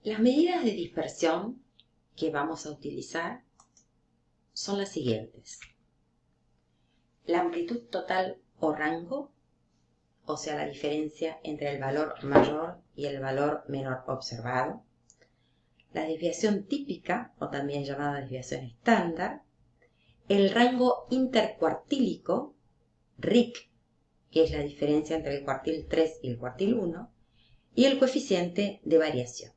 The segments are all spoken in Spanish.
Las medidas de dispersión que vamos a utilizar son las siguientes. La amplitud total o rango, o sea, la diferencia entre el valor mayor y el valor menor observado. La desviación típica, o también llamada desviación estándar. El rango intercuartílico, RIC, que es la diferencia entre el cuartil 3 y el cuartil 1. Y el coeficiente de variación.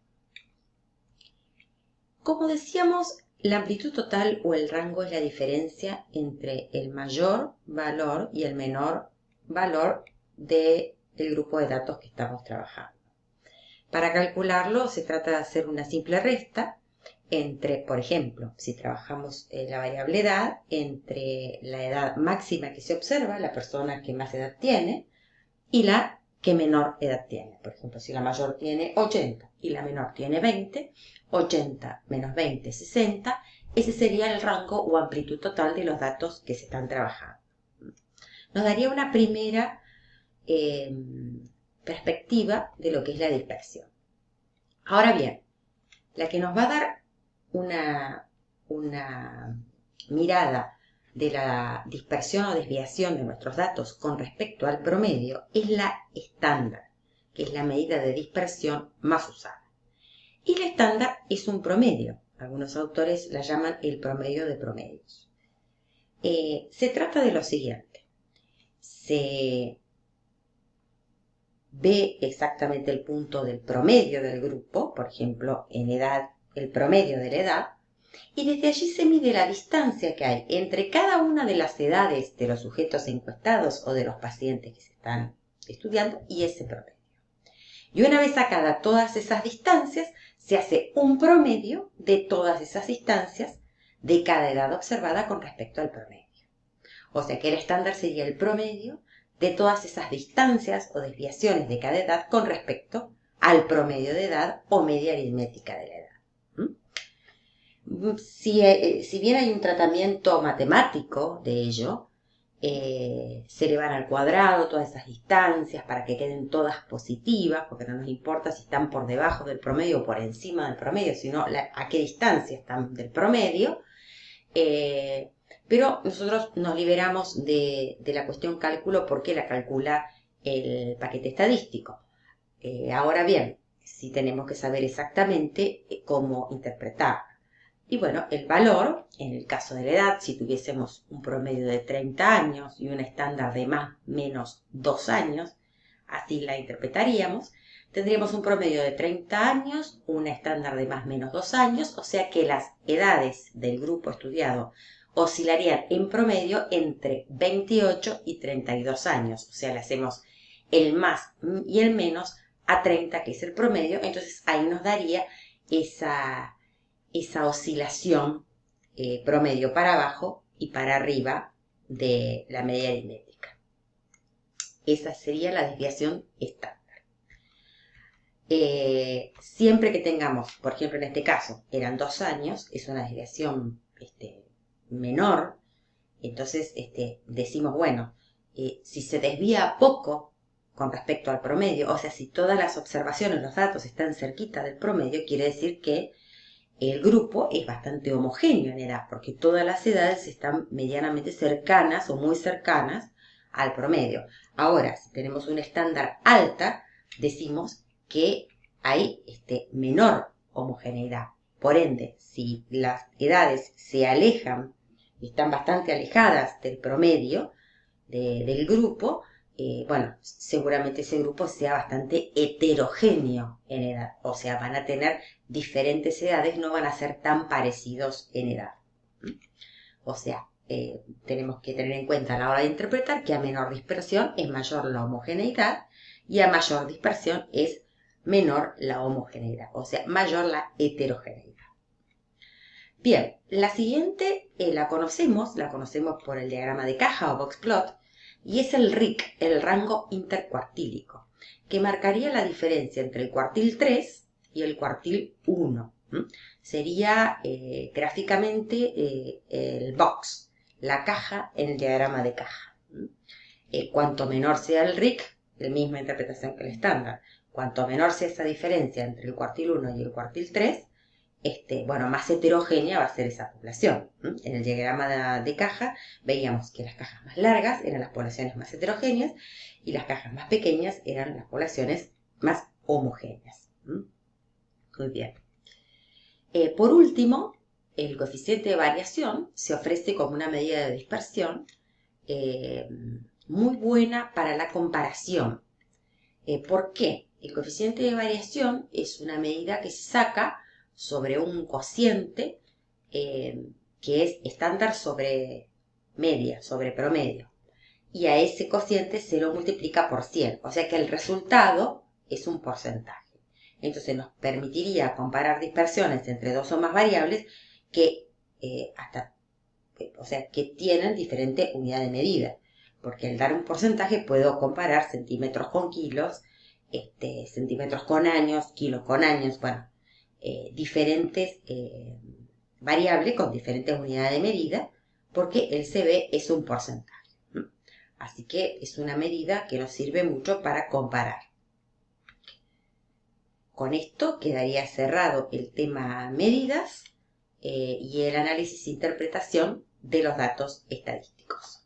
Como decíamos, la amplitud total o el rango es la diferencia entre el mayor valor y el menor valor del grupo de datos que estamos trabajando. Para calcularlo se trata de hacer una simple resta entre, por ejemplo, si trabajamos la variable edad, entre la edad máxima que se observa, la persona que más edad tiene, y la que menor edad tiene. Por ejemplo, si la mayor tiene 80 y la menor tiene 20, 80 menos 20, 60, ese sería el rango o amplitud total de los datos que se están trabajando. Nos daría una primera perspectiva de lo que es la dispersión. Ahora bien, la que nos va a dar una mirada de la dispersión o desviación de nuestros datos con respecto al promedio es la estándar, que es la medida de dispersión más usada. Y la estándar es un promedio. Algunos autores la llaman el promedio de promedios. Se trata de lo siguiente. Se ve exactamente el punto del promedio del grupo, por ejemplo, en edad, el promedio de la edad, y desde allí se mide la distancia que hay entre cada una de las edades de los sujetos encuestados o de los pacientes que se están estudiando y ese promedio. Y una vez sacadas todas esas distancias, se hace un promedio de todas esas distancias de cada edad observada con respecto al promedio. O sea que el estándar sería el promedio de todas esas distancias o desviaciones de cada edad con respecto al promedio de edad o media aritmética de la edad. Si bien hay un tratamiento matemático de ello, se elevan al cuadrado todas esas distancias para que queden todas positivas, porque no nos importa si están por debajo del promedio o por encima del promedio, sino a qué distancia están del promedio. Pero nosotros nos liberamos de la cuestión cálculo porque la calcula el paquete estadístico. Ahora bien, sí tenemos que saber exactamente cómo interpretar. Y bueno, el valor, en el caso de la edad, si tuviésemos un promedio de 30 años y un estándar de más o menos 2 años, así la interpretaríamos, tendríamos un promedio de 30 años, un estándar de más o menos 2 años, o sea que las edades del grupo estudiado oscilarían en promedio entre 28 y 32 años, o sea, le hacemos el más y el menos a 30, que es el promedio, entonces ahí nos daría esa oscilación promedio para abajo y para arriba de la media aritmética. Esa sería la desviación estándar. Siempre que tengamos, por ejemplo en este caso, eran 2 años, es una desviación menor, entonces decimos, bueno, si se desvía poco con respecto al promedio, o sea, si todas las observaciones, los datos están cerquita del promedio, quiere decir que el grupo es bastante homogéneo en edad, porque todas las edades están medianamente cercanas o muy cercanas al promedio. Ahora, si tenemos un estándar alta, decimos que hay menor homogeneidad. Por ende, si las edades se alejan, están bastante alejadas del promedio del grupo, bueno, seguramente ese grupo sea bastante heterogéneo en edad. O sea, van a tener diferentes edades, no van a ser tan parecidos en edad. O sea, tenemos que tener en cuenta a la hora de interpretar que a menor dispersión es mayor la homogeneidad y a mayor dispersión es menor la homogeneidad, o sea, mayor la heterogeneidad. Bien, la siguiente la conocemos por el diagrama de caja o box plot, y es el RIC, el rango intercuartílico, que marcaría la diferencia entre el cuartil 3 y el cuartil 1. Sería gráficamente el box, la caja en el diagrama de caja. Cuanto menor sea el RIC, la misma interpretación que el estándar, cuanto menor sea esa diferencia entre el cuartil 1 y el cuartil 3, bueno, más heterogénea va a ser esa población. En el diagrama de caja veíamos que las cajas más largas eran las poblaciones más heterogéneas y las cajas más pequeñas eran las poblaciones más homogéneas. Muy bien. Por último, el coeficiente de variación se ofrece como una medida de dispersión muy buena para la comparación. ¿Por qué? El coeficiente de variación es una medida que se saca sobre un cociente que es estándar sobre media, sobre promedio. Y a ese cociente se lo multiplica por 100. O sea que el resultado es un porcentaje. Entonces nos permitiría comparar dispersiones entre dos o más variables que que tienen diferente unidad de medida. Porque al dar un porcentaje puedo comparar centímetros con kilos, centímetros con años, kilos con años, bueno, diferentes variables con diferentes unidades de medida, porque el CB es un porcentaje. Así que es una medida que nos sirve mucho para comparar. Con esto quedaría cerrado el tema medidas y el análisis e interpretación de los datos estadísticos.